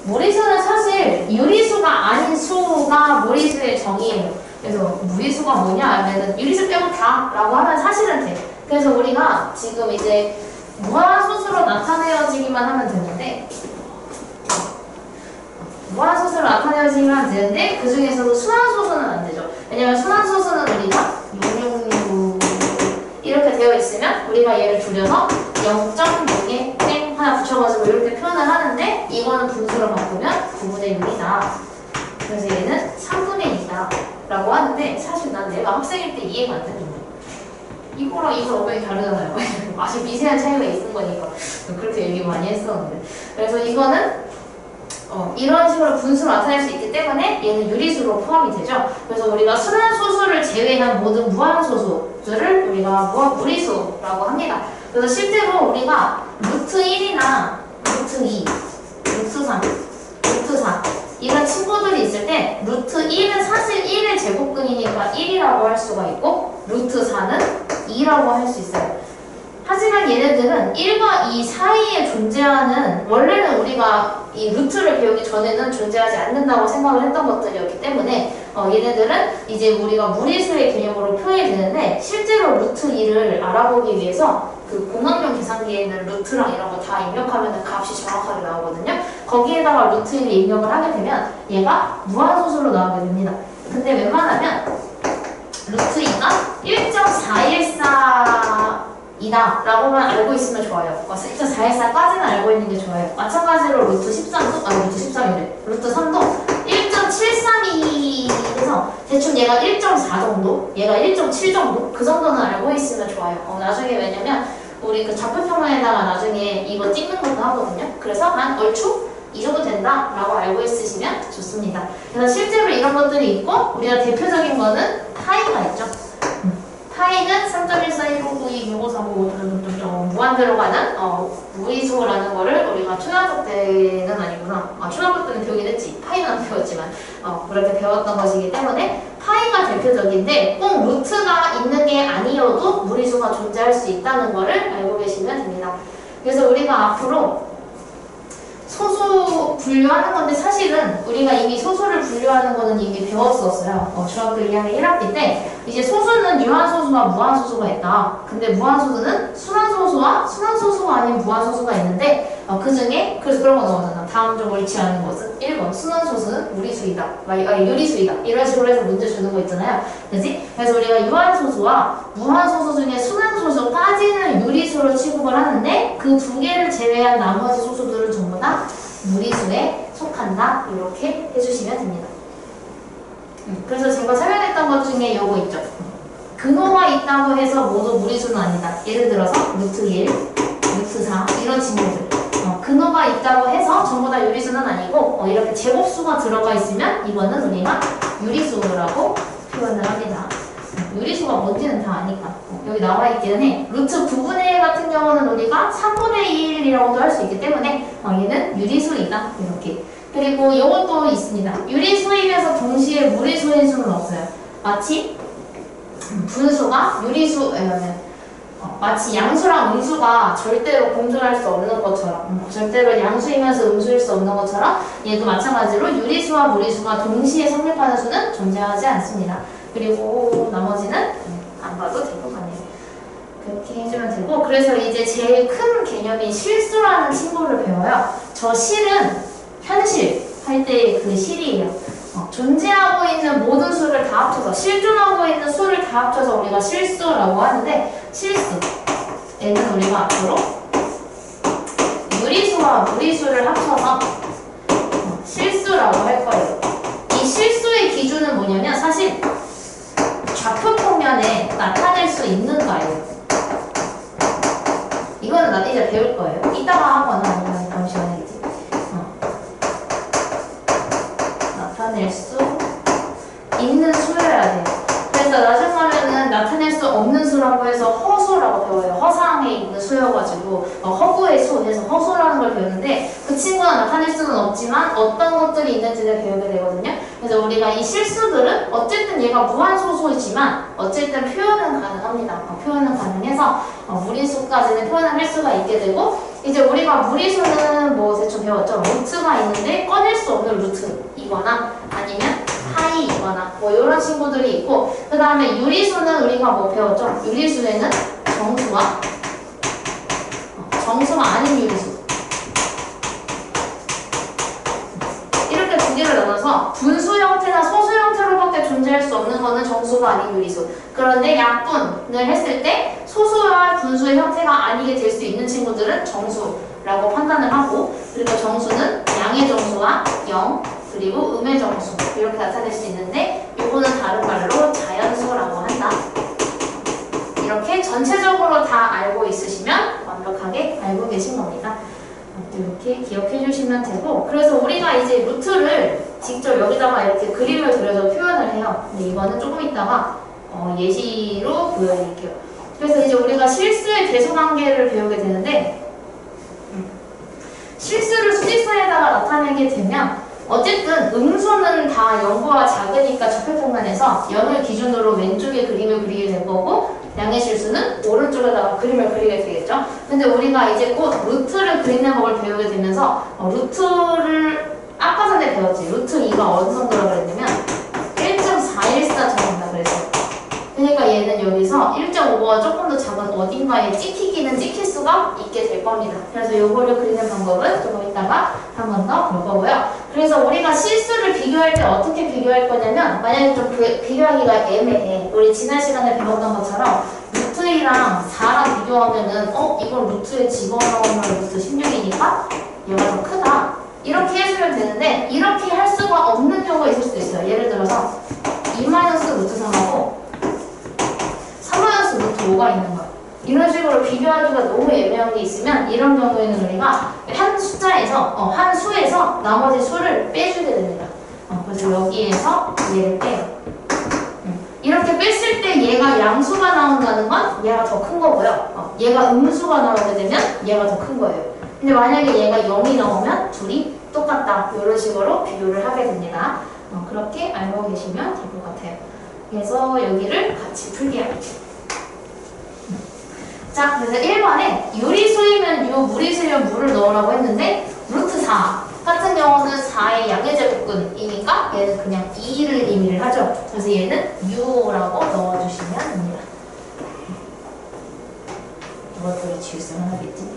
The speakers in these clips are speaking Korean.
무리수는 사실 유리수가 아닌 수가 무리수의 정의예요. 그래서 무리수가 뭐냐 하면은 유리수 빼고 다 라고 하면 사실은 돼. 그래서 우리가 지금 이제 무한소수로 나타내어지기만 하면 되는데 무한소수로 나타내어지기만 되는데 그 중에서도 순환소수는 안 되죠. 왜냐면 순환소수는 우리가 666 이렇게 되어 있으면 우리가 얘를 줄여서 0.6에 땡 하나 붙여가지고 이렇게 표현을 하는데 이거는 분수로 바꾸면 9분의 6이다. 그래서 얘는 3분의 2다 라고 하는데 사실 난 내가 학생일 때 이해가 안 되는 거야. 이거랑 이거 너무 다르잖아요. 아주 미세한 차이가 있는 거니까 그렇게 얘기 많이 했었는데 그래서 이거는 이런 식으로 분수로 나타낼 수 있기 때문에 얘는 유리수로 포함이 되죠. 그래서 우리가 순환소수를 제외한 모든 무한소수들을 우리가 무리수라고 합니다. 그래서 실제로 우리가 루트 1이나 루트 2, 루트 3, 루트 4 이런 친구들이 있을 때 루트 1은 사실 1의 제곱근이니까 1이라고 할 수가 있고 루트 4는 2라고 할 수 있어요. 하지만 얘네들은 1과 2 사이에 존재하는 원래는 우리가 이 루트를 배우기 전에는 존재하지 않는다고 생각을 했던 것들이었기 때문에 얘네들은 이제 우리가 무리수의 개념으로 표현이 되는데 실제로 루트 2를 알아보기 위해서 그 공학용 계산기에 있는 루트랑 이런 거 다 입력하면 값이 정확하게 나오거든요. 거기에다가 루트 1을 입력을 하게 되면 얘가 무한소수로 나오게 됩니다. 근데 웬만하면 루트 2가 1.414 이다 라고만 알고 있으면 좋아요. 1.414까지는 알고 있는 게 좋아요. 마찬가지로 루트 13도, 루트 13이래. 루트 3도 1.732 해서 대충 얘가 1.4 정도, 얘가 1.7 정도? 그 정도는 알고 있으면 좋아요. 나중에 왜냐면 우리 그 좌표평면에다가 나중에 이거 찍는 것도 하거든요. 그래서 한 얼추 이 정도 된다 라고 알고 있으시면 좋습니다. 그래서 실제로 이런 것들이 있고 우리가 대표적인 거는 파이가 있죠. 파이는 3.1415926545 무한대로 가는 무리수라는 거를 우리가 초등학교 때는 아니구나. 초등학교 때는 배우긴 했지. 파이는 안 배웠지만 그렇게 배웠던 것이기 때문에 파이가 대표적인데 꼭 루트가 있는 게 아니어도 무리수가 존재할 수 있다는 거를 알고 계시면 됩니다. 그래서 우리가 앞으로 소수 분류하는 건데 사실은 우리가 이미 소수를 분류하는 거는 이미 배웠었어요. 중학교 2학년 1학기 때 이제 소수는 유한소수와 무한소수가 있다. 근데 무한소수는 순환소수와 순환소수가 아닌 무한소수가 있는데 그 중에 그래서 그런 거 나오잖아. 다음 중 옳지 않은 것은 1번 순환소수는 무리수이다. 유리수이다. 이런 식으로 해서 문제 주는 거 있잖아요. 그지? 그래서 우리가 유한소수와 무한소수 중에 순환소수까지는 유리수로 취급을 하는데 그 두 개를 제외한 나머지 소수들은 전부 다 무리수에 속한다. 이렇게 해주시면 됩니다. 그래서 제가 설명했던 것 중에 이거 있죠. 근호가 있다고 해서 모두 무리수는 아니다. 예를 들어서 루트 1, 루트 4 이런 친구들. 근호가 있다고 해서 전부 다 유리수는 아니고 이렇게 제곱수가 들어가 있으면 이거는 우리가 유리수라고 표현을 합니다. 유리수가 뭔지는 다 아니까 여기 나와 있기는 해. 루트 9분의 1 같은 경우는 우리가 3분의 1이라고도 할 수 있기 때문에 얘는 유리수이다. 이렇게. 그리고 이것도 있습니다. 유리수이면서 동시에 무리수인 수는 없어요. 마치 분수가 유리수, 마치 양수랑 음수가 절대로 공존할 수 없는 것처럼 절대로 양수이면서 음수일 수 없는 것처럼 얘도 마찬가지로 유리수와 무리수가 동시에 성립하는 수는 존재하지 않습니다. 그리고 나머지는 안 봐도 될 것 같네요. 그렇게 해주면 되고 그래서 이제 제일 큰 개념인 실수라는 친구를 배워요. 저 실은 현실 할 때의 그 실이에요. 존재하고 있는 모든 수를 다 합쳐서 실존하고 있는 수를 다 합쳐서 우리가 실수라고 하는데 실수 얘는 우리가 앞으로 유리수와 무리수를 합쳐서 실수라고 할 거예요. 이 실수의 기준은 뭐냐면 사실 좌표평면에 나타낼 수 있는가요? 이거는 나 이제 배울 거예요. 이따가 하거나 아니면 다음 시간에겠지. 나타낼 수 있는 수여야 돼요. 그래서 나중에 하면은 나타낼 수 없는 수라고 해서 허수라고 배워요. 허상에 있는 수여가지고 허구의 수 해서 허수라는 걸 배우는데 그 친구가 나타낼 수는 없지만 어떤 것들이 있는지를 배우게 되거든요. 그래서 우리가 이 실수들은 어쨌든 얘가 무한소수이지만 어쨌든 표현은 가능합니다. 표현은 가능해서 무리수까지는 표현을 할 수가 있게 되고 이제 우리가 무리수는 뭐 대충 배웠죠. 루트 루트가 있는데 꺼낼 수 없는 루트이거나 아니면 파이이거나 뭐 이런 친구들이 있고, 그 다음에 유리수는 우리가 뭐 배웠죠? 유리수에는 정수가 아닌 유리수, 이렇게 두 개를 나눠서 분수 형태나 소수 형태로밖에 존재할 수 없는 거는 정수가 아닌 유리수. 그런데 약분을 했을 때 소수와 분수의 형태가 아니게 될 수 있는 친구들은 정수라고 판단을 하고, 그리고 정수는 양의 정수와 0, 그리고 음의 정수 이렇게 나타낼 수 있는데, 이거는 다른 말로 자연수라고 한다. 이렇게 전체적으로 다 알고 있으시면 완벽하게 알고 계신 겁니다. 이렇게 기억해 주시면 되고, 그래서 우리가 이제 루트를 직접 여기다가 이렇게 그림을 그려서 표현을 해요. 근데 이거는 조금 이따가 예시로 보여드릴게요. 그래서 이제 우리가 실수의 계수관계를 배우게 되는데, 실수를 수직선에다가 나타내게 되면 어쨌든 음수는 다 0보다 작으니까 적혈평면에서 0을 기준으로 왼쪽에 그림을 그리게 될 거고, 양의 실수는 오른쪽에다가 그림을 그리게 되겠죠. 근데 우리가 이제 곧 루트를 그리는 법을 배우게 되면서 루트를 아까 전에 배웠지. 루트 2가 어느 정도라고 그랬냐면 1.414 정도다 그랬어. 그러니까 얘는 여기서 1.5보다 조금 더 작은 어딘가에 찍히기는 찍힐 수가 있게 될 겁니다. 그래서 요거를 그리는 방법은 조금 이따가 한 번 더 볼 거고요. 그래서 우리가 실수를 비교할 때 어떻게 비교할 거냐면, 만약에 좀 비교하기가 애매해. 우리 지난 시간에 배웠던 것처럼 루트 2랑 4랑 비교하면은 이걸 루트에 집어넣으면 루트 16이니까 얘가 더 크다. 이렇게 해주면 되는데, 이렇게 할 수가 없는 경우가 있을 수도 있어요. 예를 들어서 2 마이너스 루트 3하고 3 마이너스 루트 5가 있는 거야. 이런 식으로 비교하기가 너무 애매한 게 있으면, 이런 경우에는 우리가 한 숫자에서, 한 수에서 나머지 수를 빼주게 됩니다. 그래서 여기에서 얘를 빼요. 이렇게 뺐을 때 얘가 양수가 나온다는 건 얘가 더 큰 거고요. 얘가 음수가 나오게 되면 얘가 더 큰 거예요. 근데 만약에 얘가 0이 나오면 둘이 똑같다. 이런 식으로 비교를 하게 됩니다. 그렇게 알고 계시면 될 것 같아요. 그래서 여기를 같이 풀게 할게요. 자, 그래서 1번에 유리수이면 유, 무리수이면 무를 넣으라고 했는데, 루트 4 같은 경우는 4의 양의 제곱근이니까 얘는 그냥 2를 의미를 하죠. 그래서 얘는 u라고 넣어주시면 됩니다. 이것들이 지울수 하나겠지.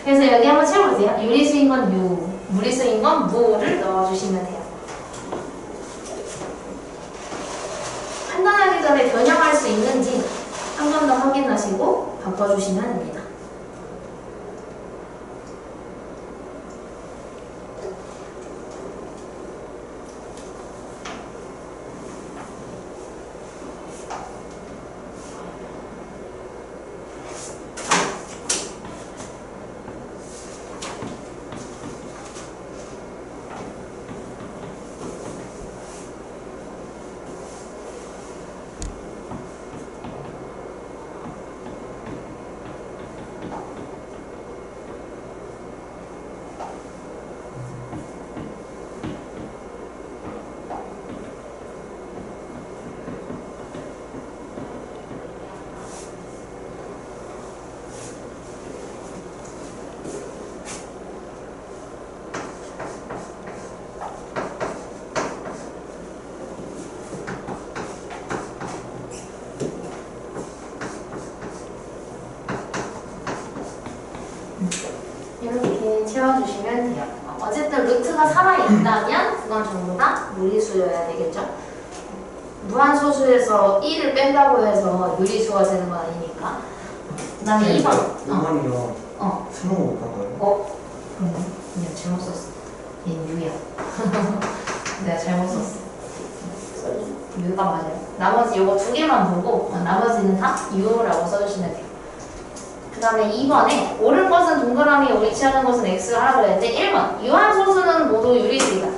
그래서 여기 한번 채워보세요. 유리수인 건 유, 무리수인 건 무를 넣어주시면 돼요. 판단하기 전에 변형할 수 있는지 한 번 더 확인하시고 바꿔주시면 됩니다. 이렇게 채워주시면 돼요. 어쨌든 루트가 살아있다면 그건 전부 다 무리수여야 되겠죠. 무한소수에서 1을 뺀다고 해서 유리수가 되는 건 아니니까. 그 다음에 2번. 2번이요. 수능 못한 거예요? 그냥 잘못 썼어. 얘는 유야. 내가 잘못 썼어. 유가 맞아요. 나머지 요거 두 개만 보고 나머지는 다 유라고 써주시면 돼요. 그 다음에 2번에 옳은 것은 동그라미에 옳지 않은 것은 X를 하라고 그랬는데 1번 유한소수는 모두 유리수이다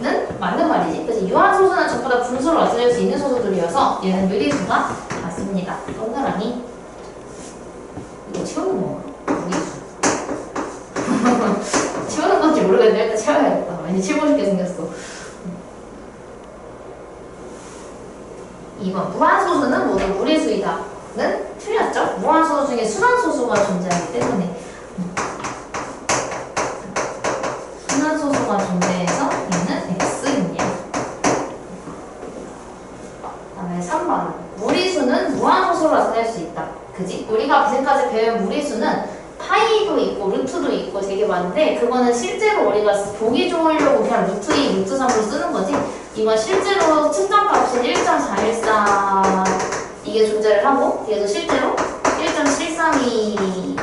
는 맞는 말이지. 그래서 유한소수는 전부 다 분수를 나타낼 수 있는 소수들이어서 얘는 유리수가 맞습니다. 동그라미 이거 채우는 건가? 유리수 채우는 건지 모르겠는데 일단 채워야겠다. 왠지 채우고 싶게 생겼어. 2번 무한소수는 모두 무리수이다 는 틀렸죠? 무한소수 중에 순환소수가 존재하기 때문에 되게 많은데 그거는 실제로 우리가 보기 좋으려고 그냥 루트 2, 루트 3으로 쓰는 거지. 이건 실제로 측정값은 1.414 이게 존재를 하고 얘도 실제로 1.732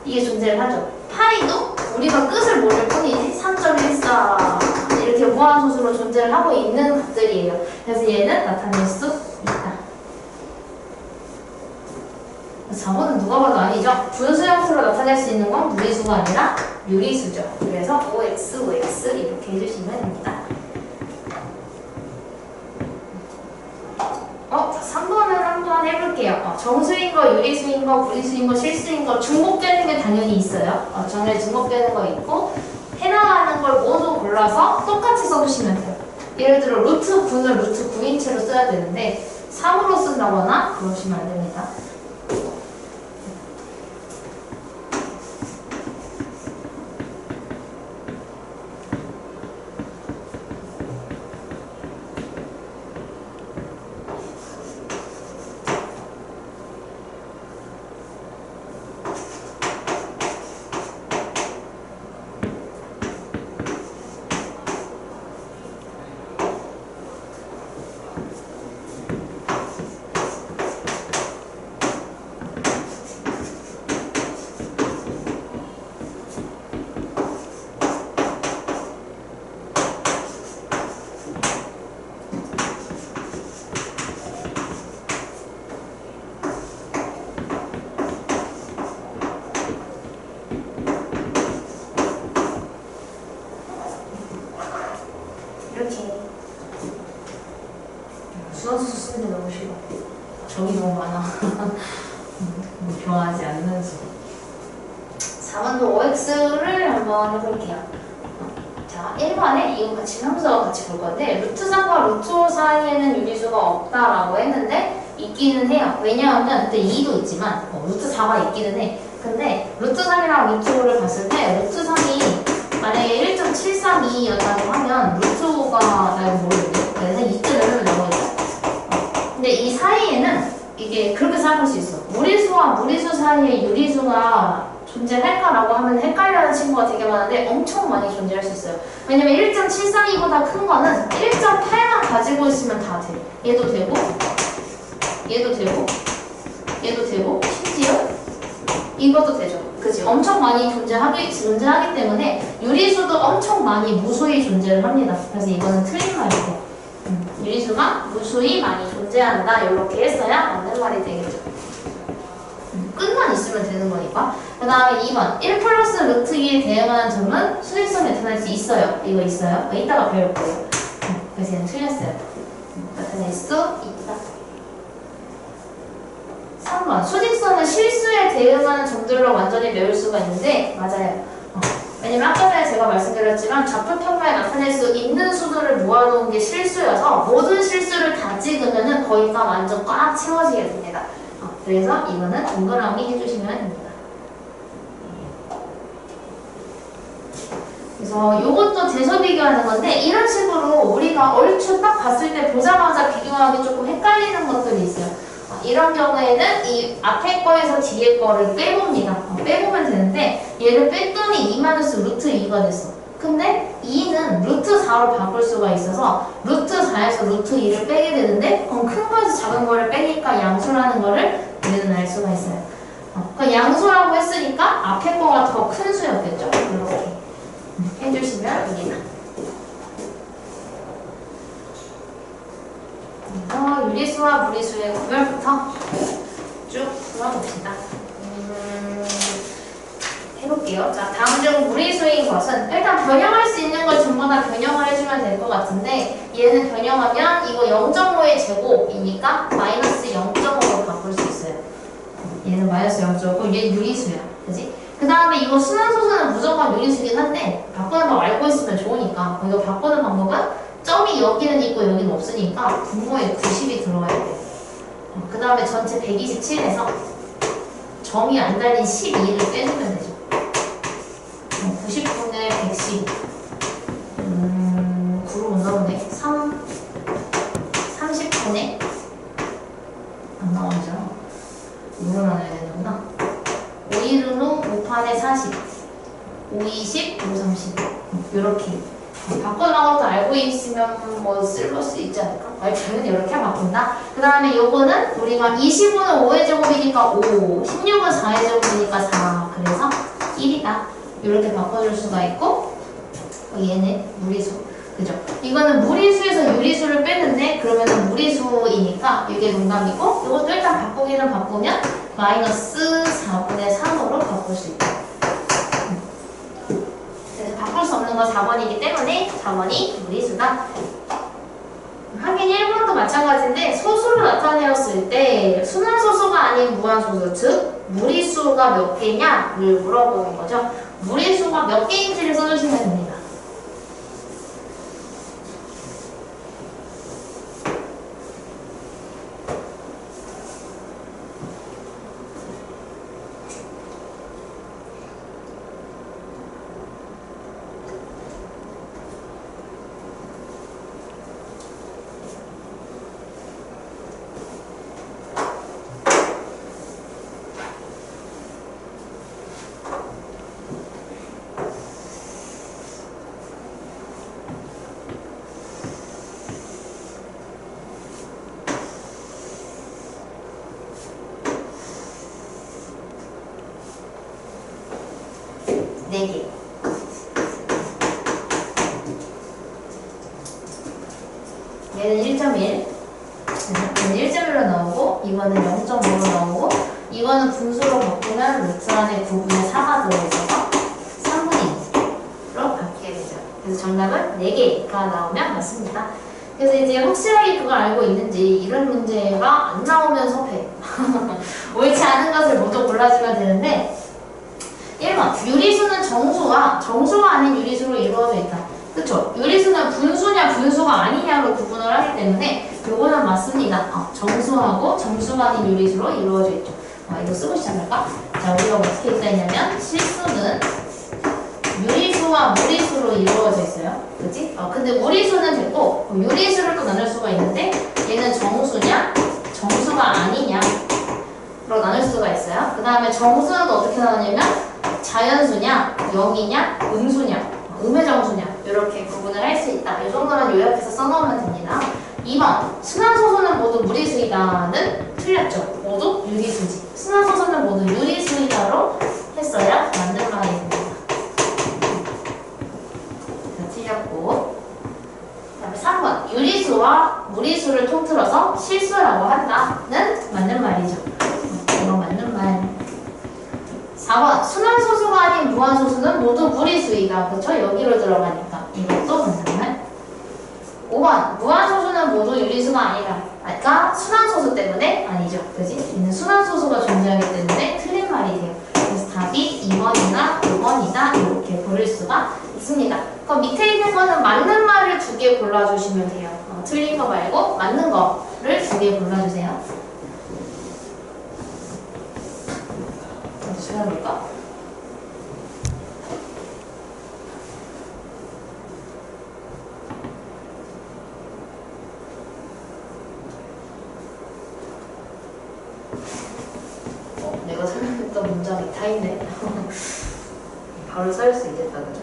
이게 존재를 하죠. 파이도 우리가 끝을 모를 뿐이지 3.14 이렇게 무한소수로 존재를 하고 있는 것들이에요. 그래서 얘는 나타낼 수 있다. 4번은 누가 봐도 아니죠? 분수 형태로 나타낼 수 있는 건 무리수가 아니라 유리수죠. 그래서 OX, OX 이렇게 해주시면 됩니다. 자, 3번은 한번 해볼게요. 정수인 거, 유리수인 거, 무리수인 거, 실수인 거 중복되는 게 당연히 있어요. 정렬 중복되는 거 있고 해당하는 걸 모두 골라서 똑같이 써주시면 돼요. 예를 들어 루트 9는 루트 9인 채로 써야 되는데 3으로 쓴다거나 그러시면 안 됩니다. 수원수 쓰는 게 너무 싫어. 정이 너무 많아. 좋아하지 않는 수. 4번도 OX를 한번 해볼게요. 자, 1번에 이거 같이 함수와 같이 볼 건데 루트 3과 루트 5 사이에는 유리수가 없다라고 했는데 있기는 해요. 왜냐하면 그때 2도 있지만 루트 4가 있기는 해. 근데 루트 3이랑 루트 5를 봤을 때 루트 3이 만약에 1.732였다고 하면 루트 5가 나 이거 모르겠네. 그래서 2.1을 넣어야죠. 근데 이 사이에는 이게 그렇게 생각할 수 있어. 무리수와 무리수 사이에 유리수가 존재할까라고 하면 헷갈려하는 친구가 되게 많은데 엄청 많이 존재할 수 있어요. 왜냐면 1.732보다 큰 거는 1.8만 가지고 있으면 다 돼. 얘도 되고 얘도 되고 얘도 되고 심지어 이것도 되죠. 그치? 엄청 많이 존재하기 때문에 유리수도 엄청 많이 무수히 존재를 합니다. 그래서 이거는 틀린 말이에요. 유리수가 무수히 많이 존재한다. 이렇게 했어야 맞는 말이 되겠죠. 끝만 있으면 되는 거니까. 그 다음에 2번 1 플러스 루트 2에 대응하는 점은 수직성이 나타날 수 있어요. 이거 있어요. 이따가 배울 거예요. 그래서 얘는 틀렸어요. 나타낼 수 있다. 3번 수직선은 실수에 대응하는 점들로 완전히 메울 수가 있는데 맞아요. 왜냐면 아까 전에 제가 말씀드렸지만 좌표평면에 나타낼 수 있는 수들을 모아놓은 게 실수여서 모든 실수를 다 찍으면 거의 다 완전 꽉 채워지게 됩니다. 그래서 이거는 동그라미 해주시면 됩니다. 그래서 이것도 재서 비교하는 건데 이런 식으로 우리가 얼추 딱 봤을 때 보자마자 비교하기 조금 헷갈리는 것들이 있어요. 이런 경우에는 이 앞에 거에서 뒤에 거를 빼봅니다. 빼보면 되는데 얘를 뺐더니 2 마이너스 루트 2가 됐어. 근데 2는 루트 4로 바꿀 수가 있어서 루트 4에서 루트 2를 빼게 되는데 큰 거에서 작은 거를 빼니까 양수라는 거를 우리는 알 수가 있어요. 그 양수라고 했으니까 앞에 거가 더 큰 수였겠죠. 이렇게 해주시면 됩니다. 유리수와 무리수의 구별부터 쭉 풀어봅시다. 해볼게요. 자, 다음 중 무리수인 것은 일단 변형할 수 있는 걸 전부 다 변형을 해주면 될 것 같은데 얘는 변형하면 이거 0.5의 제곱이니까 마이너스 0.5로 바꿀 수 있어요. 얘는 마이너스 0.5고 얘는 유리수야. 그지? 그 다음에 이거 순환소수는 무조건 유리수긴 한데 바꾸는 법 알고 있으면 좋으니까 이거 바꾸는 방법은 점이 여기는 있고 여기는 없으니까 분모에 90이 들어가야 돼요. 그 다음에 전체 127에서 점이 안 달린 12를 빼주면 되죠. 90분의 112 9로 못 나오네. 30분의 안 나오죠. 6로 나눠야 되는구나. 5일은 후 5판에 40 5일 20, 5, 30 이렇게 바꾸는 것도 알고 있으면 뭐 쓸 수 있지 않을까? 저는 이렇게 바꾼다. 그 다음에 요거는 우리가 25는 5의 제곱이니까 5, 16은 4의 제곱이니까 4. 그래서 1이다. 이렇게 바꿔줄 수가 있고, 얘는 무리수. 그죠? 이거는 무리수에서 유리수를 빼는데, 그러면은 무리수이니까 이게 농담이고, 이것도 일단 바꾸기는 바꾸면 마이너스 4분의 3으로 바꿀 수 있다. 그래서 바꿀 수 없는 건 4번이기 때문에 4번이 무리수다. 하긴 1번도 마찬가지인데 소수로 나타내었을 때 순환소수가 아닌 무한소수, 즉 무리수가 몇 개냐를 물어보는 거죠. 무리수가 몇 개인지를 써주시면 됩니다. 네 개. 얘는 1.1, 얘는 1.1로 나오고, 이거는 0.5로 나오고, 이거는 분수로 바꾸면 루트 안에 9분의 4가 들어있어서 3분의 2로 바뀌게 되죠. 그래서 정답은 4개가 나오면 맞습니다. 그래서 이제 확실하게 그걸 알고 있는지 이런 문제가 안 나오면 섭해. 옳지 않은 것을 모두 골라주면 되는데, 1번 유리수는 정수가 아닌 유리수로 이루어져 있다. 그쵸? 유리수는 분수냐 분수가 아니냐로 구분을 하기 때문에 요거는 맞습니다. 정수하고 정수가 아닌 유리수로 이루어져 있죠. 이거 쓰고 시작할까? 자, 우리가 어떻게 있다 했냐면 실수는 유리수와 무리수로 이루어져 있어요. 그치? 근데 무리수는 됐고 유리수를 또 나눌 수가 있는데 얘는 정수냐 정수가 아니냐로 나눌 수가 있어요. 그 다음에 정수는 어떻게 나누냐면 자연수냐, 영이냐, 음수냐, 음의 정수냐 이렇게 구분을 할 수 있다. 이 정도만 요약해서 써놓으면 됩니다. 2번 순환소수는 모두 무리수이다는 틀렸죠. 모두 유리수지. 순환소수는 모두 유리수이다로 했어야 맞는 말이 됩니다. 틀렸고, 그 다음에 3번 유리수와 무리수를 통틀어서 실수라고 한다는 맞는 말이죠. 이거 맞는 말. 4번 순환소수가 아닌 무한소수는 모두 무리수이다. 그쵸? 여기로 들어가니까 이것도 맞는 말. 5번 무한소수는 모두 유리수가 아니다. 그러니까 순환소수 때문에 아니죠. 그지? 이는 순환소수가 존재하기 때문에 틀린 말이 돼요. 그래서 답이 2번이나 5번이다 이렇게 고를 수가 있습니다. 그럼 밑에 있는 거는 맞는 말을 2개 골라주시면 돼요. 틀린 거 말고 맞는 거를 2개 골라주세요. 찾아볼까? 내가 설명했던 문장이 다 있네. 바로 썰 수 있겠다, 그죠?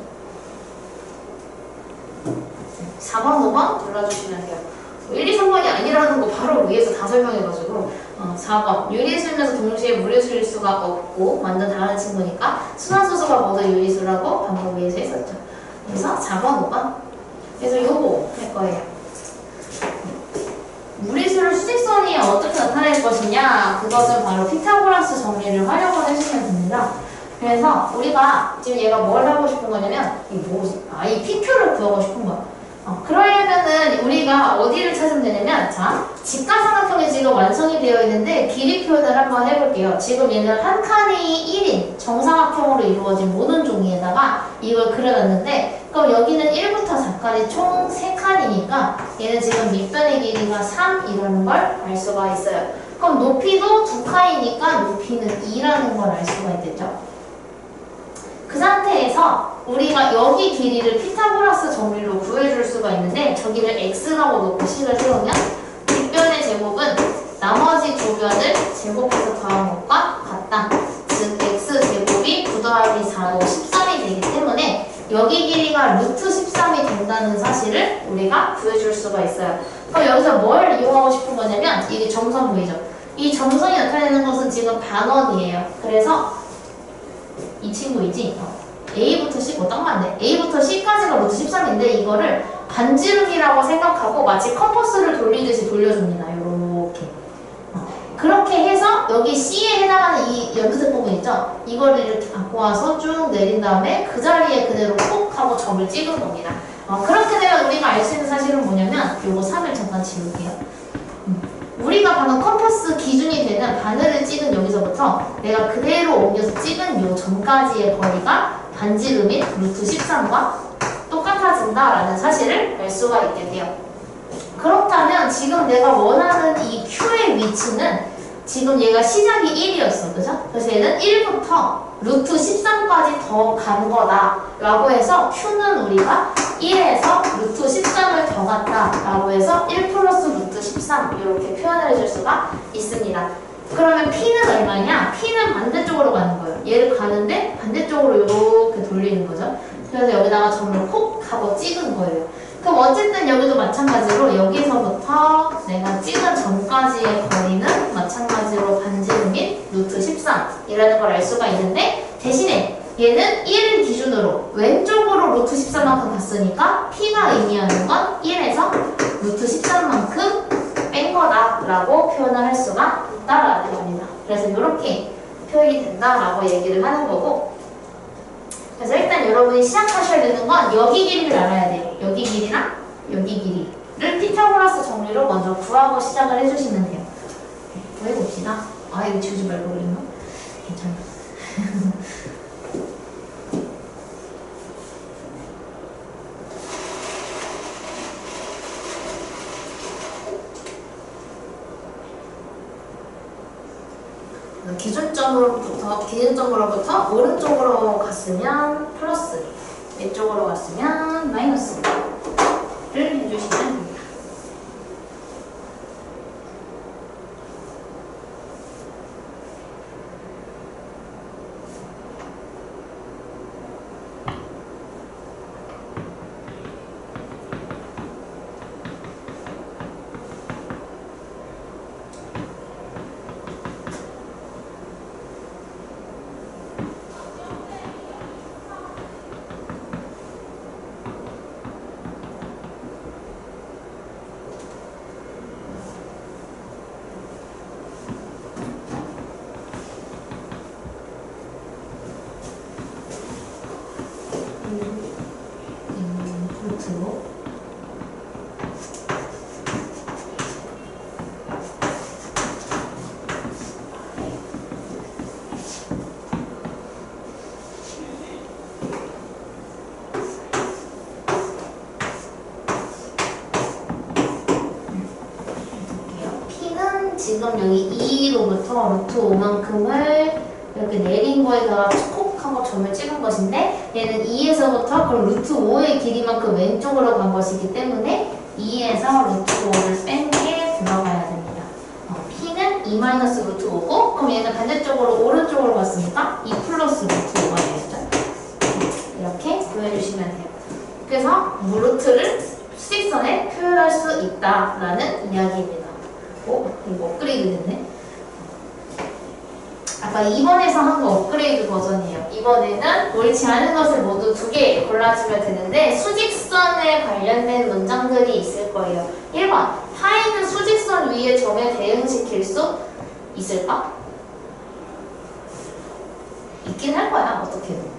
4번, 5번 골라주시면 돼요. 1, 2, 3번이 아니라는 거 바로 위에서 다 설명해가지고 4번 유리수이면서 동시에 무리수일 수가 없고 완전 다른 친구니까 순환소수가 모두 유리수라고 방금 위에서 했었죠. 그래서 4번, 5번 그래서 요거 할 거예요. 무리수를 수직선이 어떻게 나타낼 것이냐 그것은 바로 피타고라스 정리를 활용을 해주시면 됩니다. 그래서 우리가 지금 얘가 뭘 하고 싶은 거냐면 이 뭐지? 이 PQ를 구하고 싶은 거야. 그러려면은 우리가 어디를 찾으면 되냐면 자 직각삼각형이 지금 완성이 되어 있는데 길이 표현을 한번 해볼게요. 지금 얘는 한 칸이 1인 정사각형으로 이루어진 모든 종이에다가 이걸 그려놨는데 그럼 여기는 1부터 4칸이 총 3칸이니까 얘는 지금 밑변의 길이가 3이라는 걸 알 수가 있어요. 그럼 높이도 2칸이니까 높이는 2라는 걸 알 수가 있겠죠. 그 상태에서 우리가 여기 길이를 피타고라스 정리로 구해줄 수가 있는데 저기를 x라고 놓고 식을 세우면 뒷변의 제곱은 나머지 두 변을 제곱해서 더한 것과 같다. 즉 x제곱이 9 더하기 4로 13이 되기 때문에 여기 길이가 루트 13이 된다는 사실을 우리가 구해줄 수가 있어요. 그럼 여기서 뭘 이용하고 싶은 거냐면 이게 점선 보이죠? 이 점선이 나타내는 것은 지금 반원이에요. 그래서 이 친구이지? A부터 C, 딱 맞네. A부터 C까지가 루트 13인데 이거를 반지름이라고 생각하고 마치 컴퍼스를 돌리듯이 돌려줍니다. 요렇게. 그렇게 해서 여기 C에 해당하는 이 연두색 부분 있죠? 이거를 이렇게 갖고 와서 쭉 내린 다음에 그 자리에 그대로 콕 하고 점을 찍은 겁니다. 그렇게 되면 우리가 알 수 있는 사실은 뭐냐면 요거 3을 잠깐 지울게요. 우리가 방금 컴퍼스 기준이 되는 바늘을 찍은 여기서부터 내가 그대로 옮겨서 찍은 요 점까지의 거리가 반지름인 루트 13과 똑같아진다라는 사실을 알 수가 있겠네요. 그렇다면 지금 내가 원하는 이 Q의 위치는 지금 얘가 시작이 1이었어. 그죠? 그래서 얘는 1부터 루트 13까지 더 간 거다 라고 해서 Q는 우리가 1에서 루트 13을 더 갔다 라고 해서 1 플러스 루트 13 이렇게 표현을 해줄 수가 있습니다. 그러면 P는 얼마냐? P는 반대쪽으로 가는 거예요. 얘를 가는데 반대쪽으로 이렇게 돌리는 거죠. 그래서 여기다가 점을 콕 하고 찍은 거예요. 그럼 어쨌든 여기도 마찬가지로 여기서부터 내가 찍은 점까지의 거리는 마찬가지로 반지름인 루트 13이라는 걸 알 수가 있는데 대신에 얘는 1을 기준으로 왼쪽으로 루트 13만큼 갔으니까 P가 의미하는 건 1에서 루트 13만큼 뺀 거다라고 표현을 할 수가 있다라는 겁니다. 그래서 이렇게 표현이 된다라고 얘기를 하는 거고 그래서 일단 여러분이 시작하셔야 되는 건 여기 길이를 알아야 돼요. 여기 길이랑 여기 길이를 피타고라스 정리로 먼저 구하고 시작을 해주시면 돼요. 해봅시다. 아 이거 지우지 말고 그랬나? 괜찮아. 기준점으로부터 오른쪽으로 갔으면 플러스, 왼쪽으로 갔으면 마이너스를 해주시면 됩니다. 지금 여기 2로부터 루트 5만큼을 이렇게 내린 거에다가 콕 하고 점을 찍은 것인데 얘는 2에서부터 그럼 루트 5의 길이만큼 왼쪽으로 간 것이기 때문에 2에서 루트 5를 뺀 게 들어가야 됩니다. P는 2 마이너스 루트 5고 그럼 얘는 반대쪽으로 오른쪽으로 갔으니까 2 플러스 루트 5가 되겠죠. 이렇게 구해주시면 돼요. 그래서 루트를 수직선에 표현할 수 있다라는 이야기입니다. 이거 업그레이드 됐네. 아까 2번에서 한 거 업그레이드 버전이에요. 이번에는 옳지 않은 것을 모두 2개 골라주면 되는데 수직선에 관련된 문장들이 있을 거예요. 1번 파이는 수직선 위의 점에 대응시킬 수 있을까? 있긴 할 거야. 어떻게든.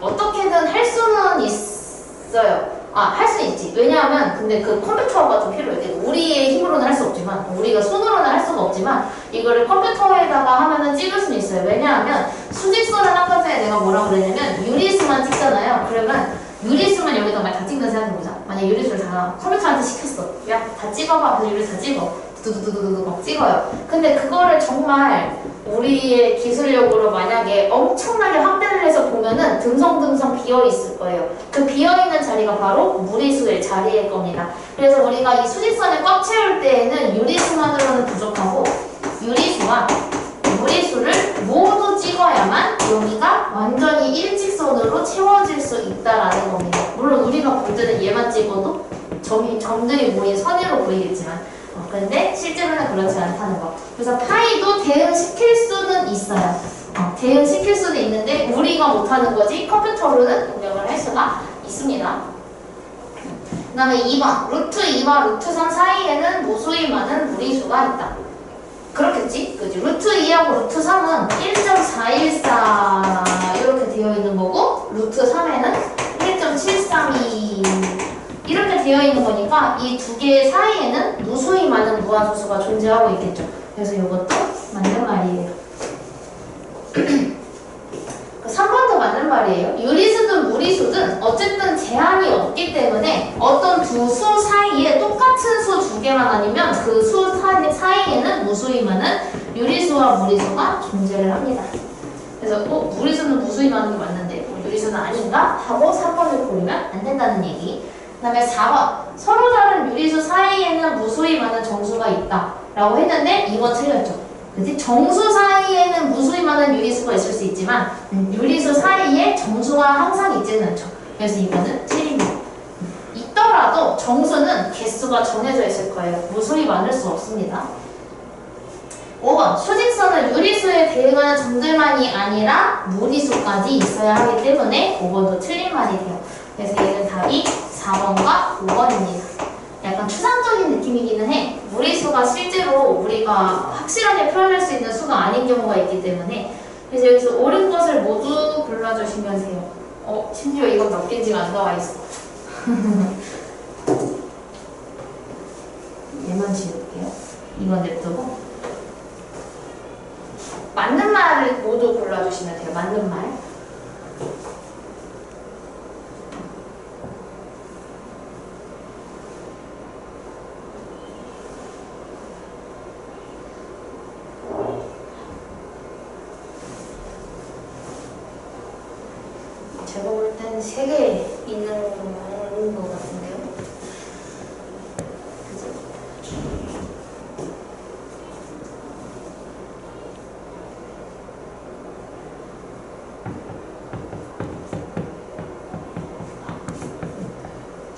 어떻게든 할 수는 있어요. 할 수 있지. 왜냐하면 근데 그 컴퓨터가 좀 필요해. 우리의 힘으로는 할 수 없지만 우리가 손으로는 할 수가 없지만 이거를 컴퓨터에다가 하면은 찍을 수는 있어요. 왜냐하면 수직선은 아까 전에 내가 뭐라고 그랬냐면 유리수만 찍잖아요. 그러면 유리수만 여기다 다 찍는 생각해보자. 만약 유리수를 다 컴퓨터한테 시켰어. 야 다 찍어봐. 그래서 유리수 다 찍어. 두두두두두 막 찍어요. 근데 그거를 정말 우리의 기술력으로 만약에 엄청나게 확대를 해서 보면은 듬성듬성 비어있을 거예요. 그 비어있는 자리가 바로 무리수의 자리일 겁니다. 그래서 우리가 이 수직선을 꽉 채울 때에는 유리수만으로는 부족하고 유리수와 무리수를 모두 찍어야만 여기가 완전히 일직선으로 채워질 수 있다라는 겁니다. 물론 우리가 볼 때는 얘만 찍어도 점들이 모인 선으로 보이겠지만 근데 실제로는 그렇지 않다는 거. 그래서 파이도 대응시킬 수는 있어요. 대응시킬 수는 있는데 우리가 못하는 거지 컴퓨터로는 입력을 할 수가 있습니다. 그 다음에 2번 루트 2와 루트 3 사이에는 무수히 많은 무리수가 있다. 그렇겠지? 그지? 루트 2하고 루트 3은 1.414 이렇게 되어 있는 거고 루트 3에는 1.732 이렇게 되어 있는 거니까 이 두 개 사이에는 무수히 많은 무한소수가 존재하고 있겠죠. 그래서 이것도 맞는 말이에요. 3번도 맞는 말이에요. 유리수든 무리수든 어쨌든 제한이 없기 때문에 어떤 두 수 사이에 똑같은 수 두 개만 아니면 그 수 사이에는 무수히 많은 유리수와 무리수가 존재를 합니다. 그래서 무리수는 무수히 많은 게 맞는데 유리수는 아닌가? 하고 3번을 고르면 안 된다는 얘기. 그 다음에 4번 서로 다른 유리수 사이에는 무수히 많은 정수가 있다 라고 했는데 이거 틀렸죠. 그치? 정수 사이에는 무수히 많은 유리수가 있을 수 있지만 유리수 사이에 정수가 항상 있지는 않죠. 그래서 이거는 틀립니다. 있더라도 정수는 개수가 정해져 있을 거예요. 무수히 많을 수 없습니다. 5번 수직선은 유리수에 대응하는 점들만이 아니라 무리수까지 있어야 하기 때문에 5번도 틀린 말이 돼요. 그래서 얘는 답이 4번과 5번입니다. 약간 추상적인 느낌이기는 해. 무리수가 실제로 우리가 확실하게 표현할 수 있는 수가 아닌 경우가 있기 때문에 그래서 여기서 옳은 것을 모두 골라주시면 돼요. 심지어 이건 몇 개인지가 안 나와 있어. 얘만 지울게요. 이건 냅두고 맞는 말을 모두 골라주시면 돼요. 맞는 말. 제가 볼 땐 3개 있는 것 같은데요. 그죠?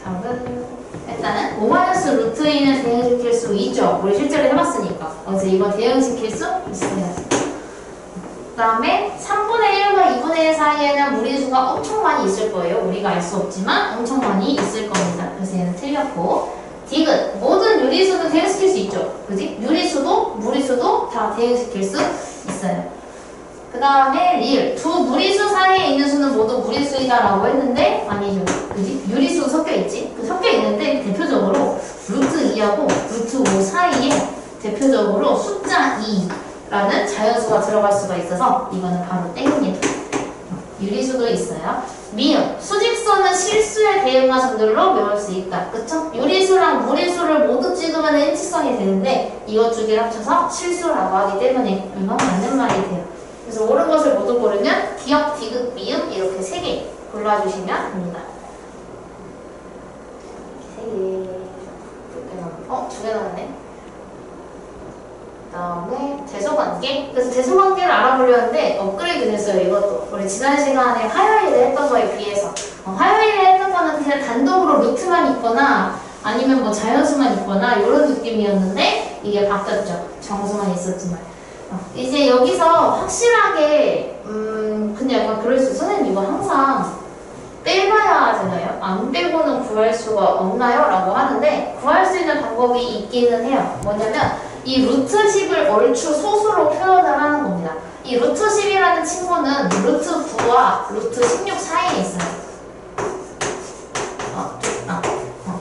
답은 일단은 5마이너스 루트 2는 대응시킬 수 있죠. 우리 실제로 해봤으니까. 그래서 이거 대응시킬 수 있어요. 그 다음에 3분의 1과 2분의 1 사이에는 무리수가 엄청 많이 있을 거예요. 우리가 알 수 없지만 엄청 많이 있을 겁니다. 그래서 얘는 틀렸고 디귿 모든 유리수는 대응시킬 수 있죠. 그지? 유리수도 무리수도 다 대응시킬 수 있어요. 그 다음에 리을 두 무리수 사이에 있는 수는 모두 무리수이다 라고 했는데 아니죠. 그지? 유리수 섞여있지? 섞여 있는데 대표적으로 루트 2하고 루트 5 사이에 대표적으로 숫자 2 라는 자연수가 들어갈 수가 있어서 이거는 바로 땡입니다. 유리수도 있어요. 미음 수직선은 실수에 대응한 점들로 메울 수 있다. 그쵸? 유리수랑 무리수를 모두 찍으면 일직선이 되는데 이것 두 개를 합쳐서 실수라고 하기 때문에 이건 맞는 말이 돼요. 그래서 옳은 것을 모두 고르면 기역, 디귿, 미음 이렇게 3개 골라주시면 됩니다. 3개. 2개 남았네. 그 다음에 대소관계. 그래서 대소관계를 알아보려는데 업그레이드 됐어요. 이것도 우리 지난 시간에 화요일에 했던 거에 비해서 화요일에 했던 거는 그냥 단독으로 루트만 있거나 아니면 뭐 자연수만 있거나 이런 느낌이었는데 이게 바뀌었죠. 정수만 있었지만 이제 여기서 확실하게 근데 약간 그럴 수 선생님 이거 항상 빼봐야 하잖아요. 안 빼고는 구할 수가 없나요? 라고 하는데 구할 수 있는 방법이 있기는 해요. 뭐냐면 이 루트 10을 얼추 소수로 표현을 하는 겁니다. 이 루트 10이라는 친구는 루트 9와 루트 16 사이에 있어요.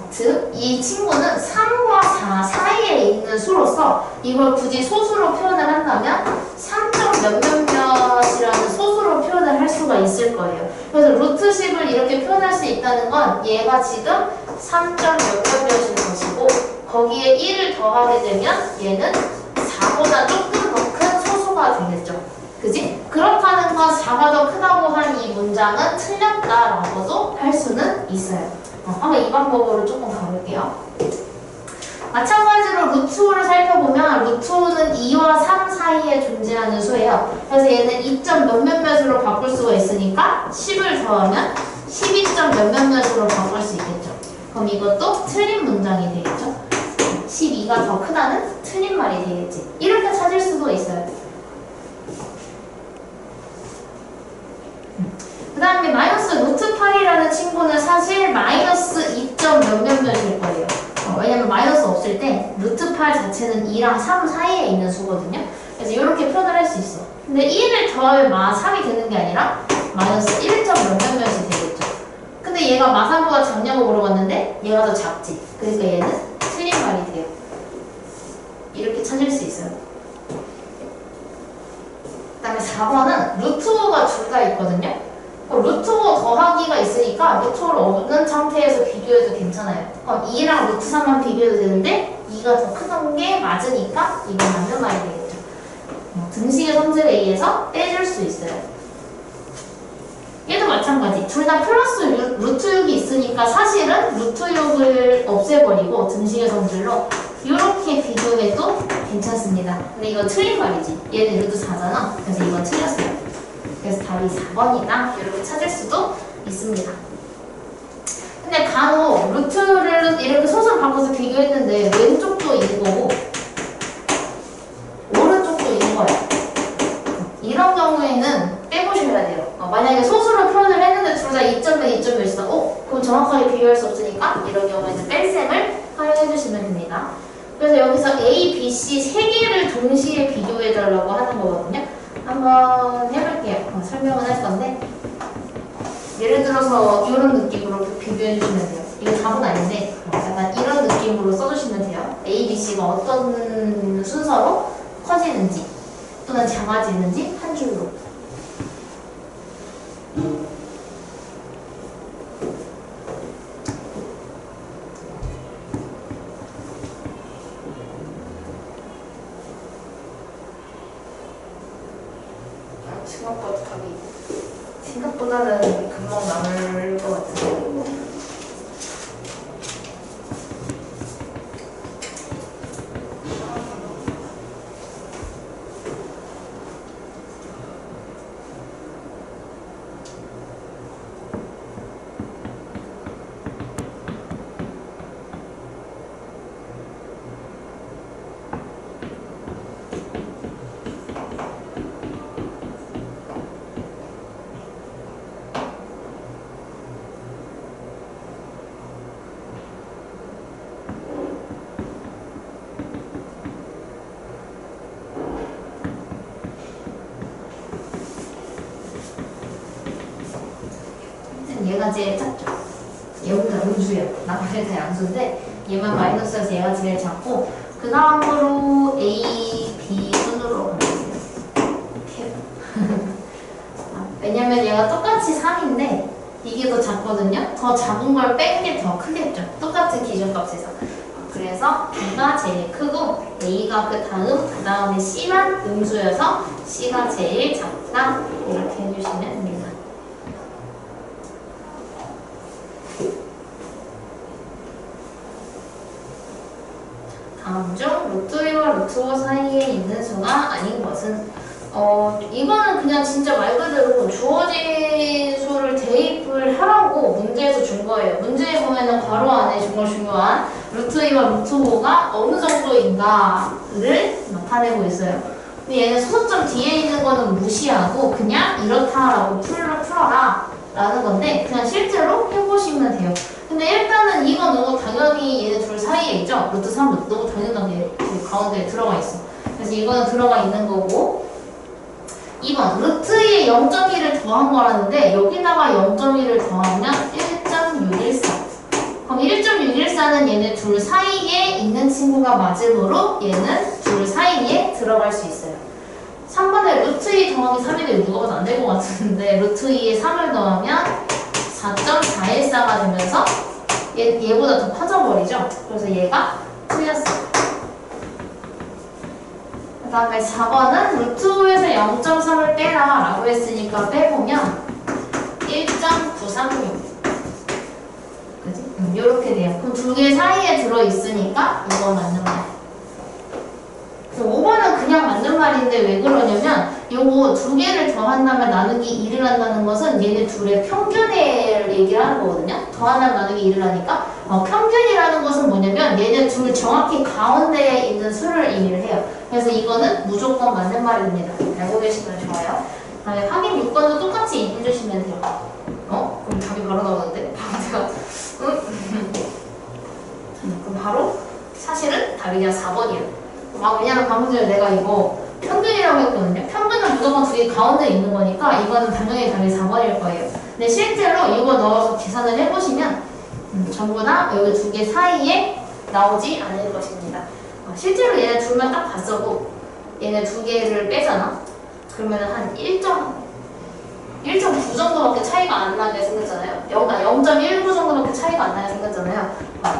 즉, 이 친구는 3과 4 사이에 있는 수로서 이걸 굳이 소수로 표현을 한다면 3점 몇몇몇이라는 소수로 표현을 할 수가 있을 거예요. 그래서 루트 10을 이렇게 표현할 수 있다는 건 얘가 지금 3점 몇몇몇일 것이고 거기에 1을 더하게 되면 얘는 4보다 조금 더 큰 소수가 되겠죠. 그지? 그렇다는 건 4가 더 크다고 한 이 문장은 틀렸다라고도 할 수는 있어요. 한번 이 방법으로 조금 가볼게요. 마찬가지로 루트 5를 살펴보면 루트 5는 2와 3 사이에 존재하는 수예요. 그래서 얘는 2점 몇몇몇으로 바꿀 수가 있으니까 10을 더하면 12점 몇몇몇으로 바꿀 수 있겠죠. 그럼 이것도 틀린 문장이 되겠죠. 12가 더 크다는 틀린 말이 되겠지. 이렇게 찾을 수도 있어요. 그 다음에 마이너스 루트 8이라는 친구는 사실 마이너스 2점 몇몇몇일 거예요. 왜냐면 마이너스 없을 때 루트 8 자체는 2랑 3 사이에 있는 수거든요. 그래서 이렇게 표현을 할 수 있어. 근데 1을 더하면 마3이 되는 게 아니라 마이너스 1점 몇몇몇이 되겠죠. 근데 얘가 마3보다 작냐고 물어봤는데 얘가 더 작지. 그러니까 얘는 틀린 말이 돼요. 이렇게 찾을 수 있어요. 그 다음에 4번은 루트 5가 둘 다 있거든요. 루트 5 더하기가 있으니까 루트 5를 없는 상태에서 비교해도 괜찮아요. 그럼 2랑 루트 3만 비교해도 되는데 2가 더 큰 게 맞으니까 이건 맞는 말이 되겠죠. 등식의 성질에 의해서 빼줄 수 있어요. 얘도 마찬가지. 둘 다 플러스 루트 6이 있으니까 사실은 루트 6을 없애버리고 등식의 성질로 이렇게 비교해도 괜찮습니다. 근데 이거 틀린 말이지. 얘는 루트 4잖아. 그래서 이건 틀렸어요. 그래서 답이 4번이다. 이렇게 찾을 수도 있습니다. 근데 간혹 루트를 이렇게 소수로 바꿔서 비교했는데 왼쪽도 있는 거고 오른쪽도 있는 거예요. 이런 경우에는 빼보셔야 돼요. 만약에 소수로 표현을 했는데 둘 다 2.1, 2.1 있어. 그럼 정확하게 비교할 수 없으니까 이런 경우에는 뺄셈을 활용해 주시면 됩니다. 그래서 여기서 A, B, C 세 개를 동시에 비교해달라고 하는 거거든요. 한번 해볼게요. 설명을 할 건데 예를 들어서 이런 느낌으로 비교해 주시면 돼요. 이거 답은 아닌데 약간 이런 느낌으로 써주시면 돼요. A, B, C가 어떤 순서로 커지는지 또는 작아지는지 한 줄로. 생각보다는 금방 남을 것 같은데. 얘가 제일 작죠. 얘보다 음수예요. 나머지는 다 양수인데 얘만 마이너스여서 얘가 제일 작고 그 다음으로 A, B 순으로 가겠습니다. 왜냐면 얘가 똑같이 3인데 이게 더 작거든요. 더 작은 걸 뺀 게 더 크겠죠. 똑같은 기준값에서. 그래서 B가 제일 크고 A가 그 다음에 C만 음수여서 C가 제일 작다. 이렇게 해주시면 됩니다. 다음 중 루트 1과 루트 5 사이에 있는 수가 아닌 것은 이거는 그냥 진짜 말 그대로 주어진 수를 대입을 하라고 문제에서 준 거예요. 문제에 보면은 괄호 안에 정말 중요한 루트 2와 루트 5가 어느 정도인가를 나타내고 있어요. 근데 얘는 소수점 뒤에 있는 거는 무시하고 그냥 이렇다라고 풀어라 라는 건데 그냥 실제로 해보시면 돼요. 근데 일단은 이건 너무 당연히 얘네 둘 사이에 있죠? 루트 3, 너무 당연하게 가운데에 들어가 있어. 그래서 이거는 들어가 있는 거고 2번 루트에 0.1을 더한 거라는데 여기다가 0.1을 더하면 1.614 그럼 1.614는 얘네 둘 사이에 있는 친구가 맞으므로 얘는 둘 사이에 들어갈 수 있어요. 3번에 루트 2 더하기 3인데 누가 봐도 안 될 것 같은데 루트 2에 3을 더하면 4.414가 되면서 얘보다 더 커져버리죠. 그래서 얘가 틀렸어요. 그 다음에 4번은 루트 5에서 0.3을 빼라 라고 했으니까 빼보면 1.936 그지? 이렇게 돼요. 그럼 두 개 사이에 들어있으니까 이거 맞는 말. 5번은 그냥 맞는 말인데 왜 그러냐면 요거 두 개를 더한다면 나누기 2를 한다는 것은 얘네 둘의 평균을 얘기를 하는 거거든요. 더한다면 나누기 2를 하니까 평균이라는 것은 뭐냐면 얘네 둘 정확히 가운데에 있는 수를 의미를 해요. 그래서 이거는 무조건 맞는 말입니다. 알고 계시면 좋아요. 그다음에 확인 6번도 똑같이 해주시면 돼요. 그럼 답이 바로 나오는데? 그럼 바로 사실은 답이 그냥 4번이에요. 왜냐면 방금 전에 내가 이거 평균이라고 했거든요. 평균은 무조건 두 개 가운데 있는 거니까 이거는 당연히 답이 4번일 거예요. 근데 실제로 이거 넣어서 계산을 해보시면 전부 다 여기 두 개 사이에 나오지 않을 것입니다. 실제로 얘네 둘만 딱 봤어도 얘네 두 개를 빼잖아. 그러면 한 1.9 정도밖에 차이가 안 나게 생겼잖아요. 0.19 정도밖에 차이가 안 나게 생겼잖아요.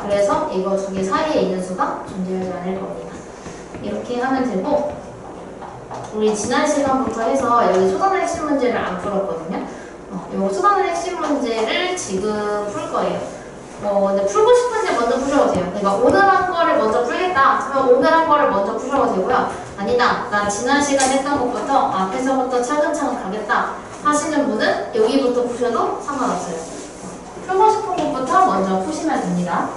그래서 이거 두 개 사이에 있는 수가 존재하지 않을 겁니다. 이렇게 하면 되고, 우리 지난 시간부터 해서 여기 초단의 핵심 문제를 안 풀었거든요. 요 초단의 핵심 문제를 지금 풀 거예요. 근데 풀고 싶은지 먼저 푸셔도 돼요. 그러니까 오늘 한 거를 먼저 풀겠다 하면 오늘 한 거를 먼저 푸셔도 되고요. 아니다, 나 지난 시간 했던 것부터 앞에서부터 차근차근 가겠다 하시는 분은 여기부터 푸셔도 상관없어요. 풀고 싶은 것부터 먼저 푸시면 됩니다.